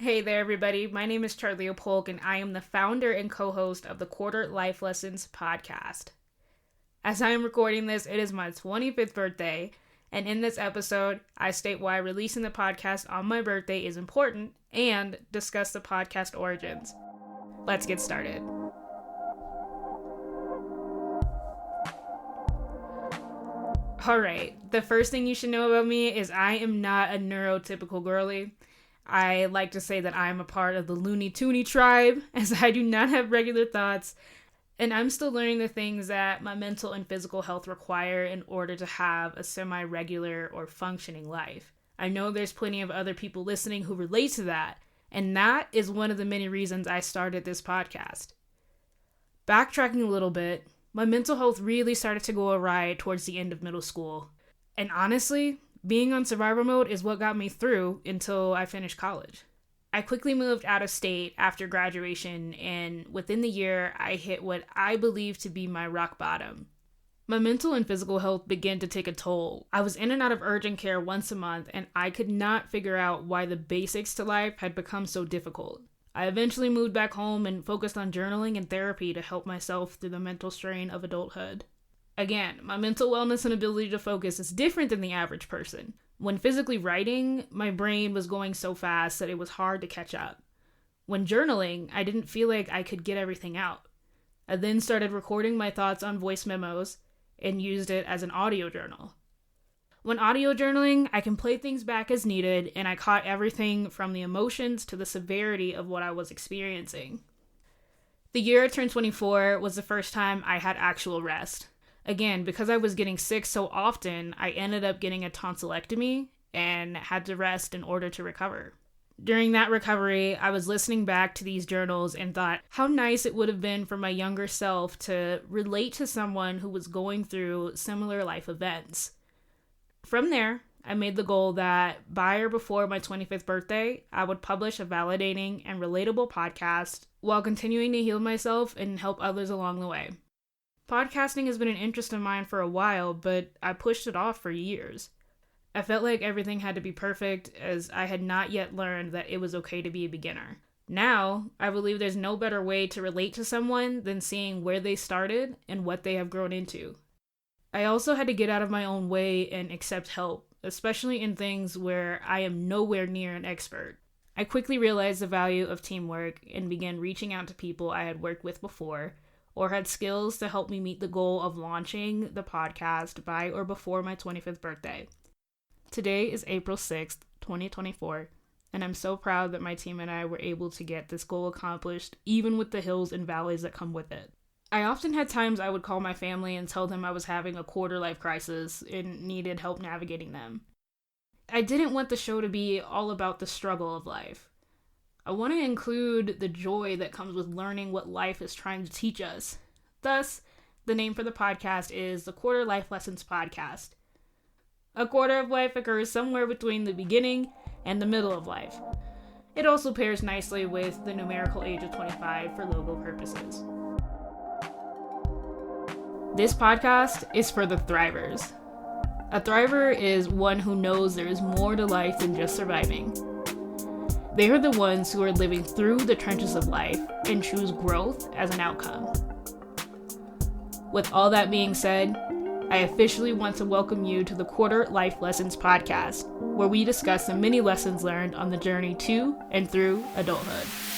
Hey there, everybody. My name is CharLea Polk, and I am the founder and co-host of the Quarter Life Lessons podcast. As I am recording this, it is my 25th birthday, and in this episode, I state why releasing the podcast on my birthday is important and discuss the podcast origins. Let's get started. Alright, the first thing you should know about me is I am not a neurotypical girly. I like to say that I'm a part of the Looney Toony tribe, as I do not have regular thoughts, and I'm still learning the things that my mental and physical health require in order to have a semi-regular or functioning life. I know there's plenty of other people listening who relate to that, and that is one of the many reasons I started this podcast. Backtracking a little bit, my mental health really started to go awry towards the end of middle school, and honestly, being on survivor mode is what got me through until I finished college. I quickly moved out of state after graduation, and within the year, I hit what I believe to be my rock bottom. My mental and physical health began to take a toll. I was in and out of urgent care once a month, and I could not figure out why the basics to life had become so difficult. I eventually moved back home and focused on journaling and therapy to help myself through the mental strain of adulthood. Again, my mental wellness and ability to focus is different than the average person. When physically writing, my brain was going so fast that it was hard to catch up. When journaling, I didn't feel like I could get everything out. I then started recording my thoughts on voice memos and used it as an audio journal. When audio journaling, I can play things back as needed, and I caught everything from the emotions to the severity of what I was experiencing. The year I turned 24 was the first time I had actual rest. Again, because I was getting sick so often, I ended up getting a tonsillectomy and had to rest in order to recover. During that recovery, I was listening back to these journals and thought how nice it would have been for my younger self to relate to someone who was going through similar life events. From there, I made the goal that by or before my 25th birthday, I would publish a validating and relatable podcast while continuing to heal myself and help others along the way. Podcasting has been an interest of mine for a while, but I pushed it off for years. I felt like everything had to be perfect, as I had not yet learned that it was okay to be a beginner. Now, I believe there's no better way to relate to someone than seeing where they started and what they have grown into. I also had to get out of my own way and accept help, especially in things where I am nowhere near an expert. I quickly realized the value of teamwork and began reaching out to people I had worked with before, or had skills to help me meet the goal of launching the podcast by or before my 25th birthday. Today is April 6th, 2024, and I'm so proud that my team and I were able to get this goal accomplished, even with the hills and valleys that come with it. I often had times I would call my family and tell them I was having a quarter-life crisis and needed help navigating them. I didn't want the show to be all about the struggle of life. I want to include the joy that comes with learning what life is trying to teach us. Thus, the name for the podcast is the Quarter Life Lessons Podcast. A quarter of life occurs somewhere between the beginning and the middle of life. It also pairs nicely with the numerical age of 25 for logo purposes. This podcast is for the thrivers. A thriver is one who knows there is more to life than just surviving. They are the ones who are living through the trenches of life and choose growth as an outcome. With all that being said, I officially want to welcome you to the Quarter Life Lessons podcast, where we discuss the many lessons learned on the journey to and through adulthood.